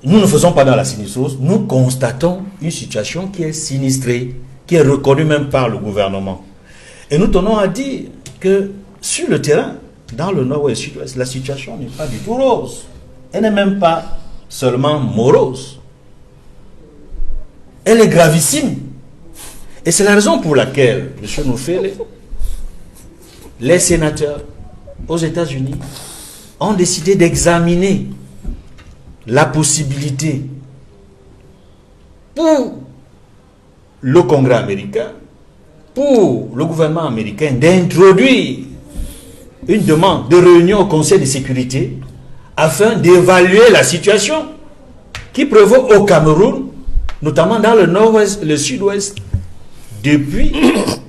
nous ne faisons pas dans la sinistrose, nous constatons une situation qui est sinistrée, qui est reconnue même par le gouvernement. Et nous tenons à dire que sur le terrain, dans le nord-ouest, sud-ouest, la situation n'est pas du tout rose. Elle n'est même pas seulement morose. Elle est gravissime. Et c'est la raison pour laquelle, M. Noufele, les sénateurs aux États-Unis ont décidé d'examiner la possibilité pour le Congrès américain, pour le gouvernement américain, d'introduire une demande de réunion au Conseil de sécurité afin d'évaluer la situation qui prévaut au Cameroun, notamment dans le nord-ouest, le sud-ouest, depuis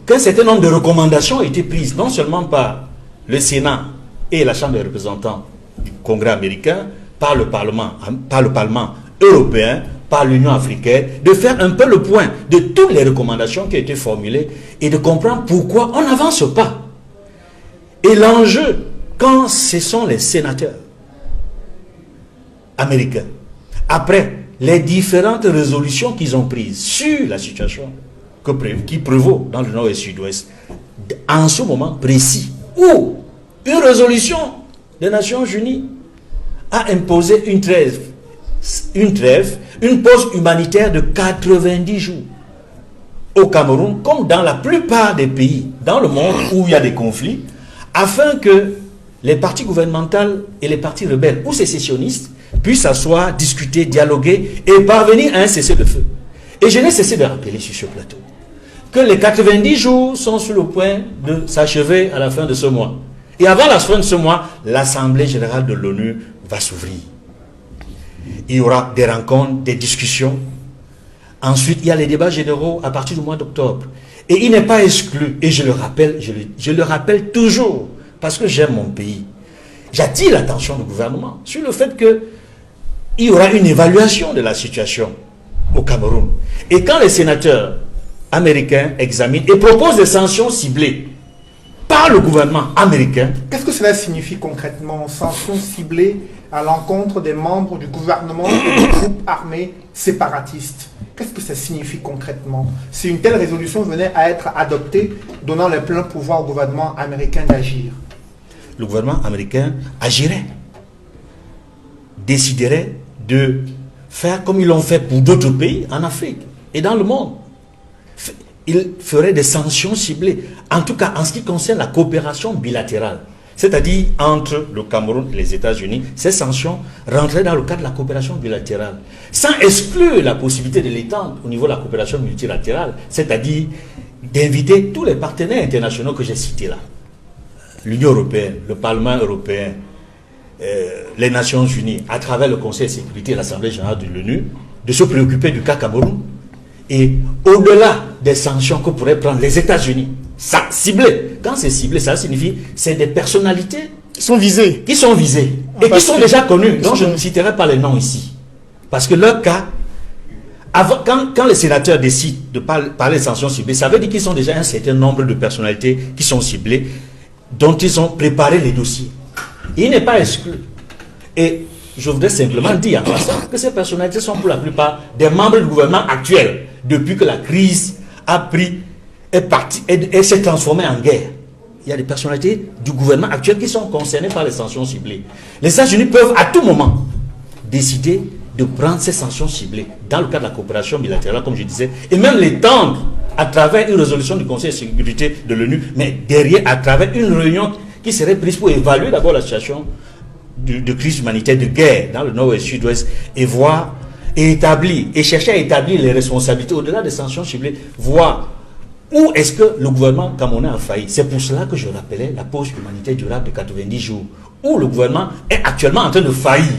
qu'un certain nombre de recommandations ont été prises, non seulement par le Sénat et la Chambre des représentants du Congrès américain, par le Parlement européen, par l'Union africaine, de faire un peu le point de toutes les recommandations qui ont été formulées et de comprendre pourquoi on n'avance pas. Et l'enjeu, quand ce sont les sénateurs américains, après les différentes résolutions qu'ils ont prises sur la situation qui prévaut dans le nord et sud-ouest, en ce moment précis, où une résolution des Nations Unies a imposé une pause humanitaire de 90 jours au Cameroun, comme dans la plupart des pays dans le monde où il y a des conflits, afin que les partis gouvernementales et les partis rebelles ou sécessionnistes puissent s'asseoir, discuter, dialoguer et parvenir à un cessez-le-feu. Et je n'ai cessé de rappeler sur ce plateau que les 90 jours sont sur le point de s'achever à la fin de ce mois. Et avant la fin de ce mois, l'Assemblée générale de l'ONU va s'ouvrir. Il y aura des rencontres, des discussions. Ensuite, il y a les débats généraux à partir du mois d'octobre. Et il n'est pas exclu, et je le rappelle, je le rappelle toujours, parce que j'aime mon pays. J'attire l'attention du gouvernement sur le fait qu'il y aura une évaluation de la situation au Cameroun. Et quand les sénateurs américains examinent et proposent des sanctions ciblées par le gouvernement américain. Qu'est-ce que cela signifie concrètement, sanctions ciblées à l'encontre des membres du gouvernement et des groupes armés séparatistes? Qu'est-ce que ça signifie concrètement si une telle résolution venait à être adoptée, donnant le plein pouvoir au gouvernement américain d'agir? Le gouvernement américain agirait, déciderait de faire comme ils l'ont fait pour d'autres pays en Afrique et dans le monde. Il ferait des sanctions ciblées, en tout cas en ce qui concerne la coopération bilatérale, c'est-à-dire entre le Cameroun et les États-Unis. Ces sanctions rentreraient dans le cadre de la coopération bilatérale, sans exclure la possibilité de l'étendre au niveau de la coopération multilatérale, c'est-à-dire d'inviter tous les partenaires internationaux que j'ai cités là, l'Union européenne, le Parlement européen, les Nations unies, à travers le Conseil de sécurité et l'Assemblée générale de l'ONU, de se préoccuper du cas Cameroun. Et au-delà des sanctions que pourraient prendre les États-Unis, ça ciblé. Quand c'est ciblé, ça signifie c'est des personnalités qui sont visées et qui sont déjà connues. Donc je ne citerai pas les noms ici. Parce que leur cas, quand les sénateurs décident de parler de sanctions ciblées, ça veut dire qu'ils ont déjà un certain nombre de personnalités qui sont ciblées, dont ils ont préparé les dossiers. Il n'est pas exclu. Et je voudrais simplement dire en passant que ces personnalités sont pour la plupart des membres du gouvernement actuel, depuis que la crise est s'est transformée en guerre. Il y a des personnalités du gouvernement actuel qui sont concernées par les sanctions ciblées. Les États-Unis peuvent à tout moment décider de prendre ces sanctions ciblées dans le cadre de la coopération bilatérale, comme je disais, et même l'étendre à travers une résolution du Conseil de sécurité de l'ONU, mais derrière, à travers une réunion qui serait prise pour évaluer d'abord la situation de crise humanitaire, de guerre dans le nord et le sud-ouest, et voir et établir, et chercher à établir les responsabilités au-delà des sanctions ciblées, voir où est-ce que le gouvernement camerounais a failli. C'est pour cela que je rappelais la pause humanitaire durable de 90 jours, où le gouvernement est actuellement en train de faillir.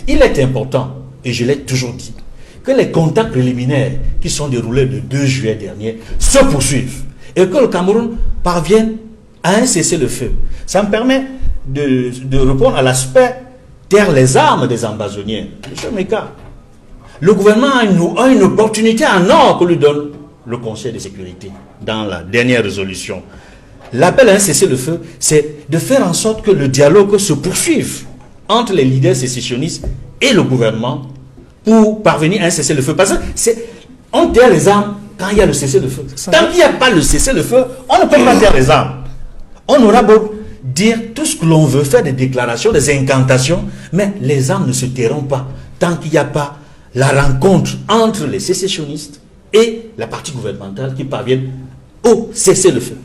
Il est important, et je l'ai toujours dit, que les contacts préliminaires qui sont déroulés le 2 juillet dernier se poursuivent, et que le Cameroun parvienne à un cessez-le-feu. Ça me permet de répondre à l'aspect taire les armes des ambazoniens. Monsieur Meka, le gouvernement a une opportunité en or que lui donne le Conseil de sécurité dans la dernière résolution. L'appel à un cessez-le-feu, c'est de faire en sorte que le dialogue se poursuive entre les leaders sécessionnistes et le gouvernement pour parvenir à un cessez-le-feu. Parce que on terre les armes quand il y a le cessez-le-feu. Tant qu'il n'y a pas le cessez-le-feu, on ne peut pas terre les armes. On aura beau dire tout ce que l'on veut, faire des déclarations, des incantations, mais les armes ne se tairont pas tant qu'il n'y a pas la rencontre entre les sécessionnistes et la partie gouvernementale qui parviennent au cessez-le-feu.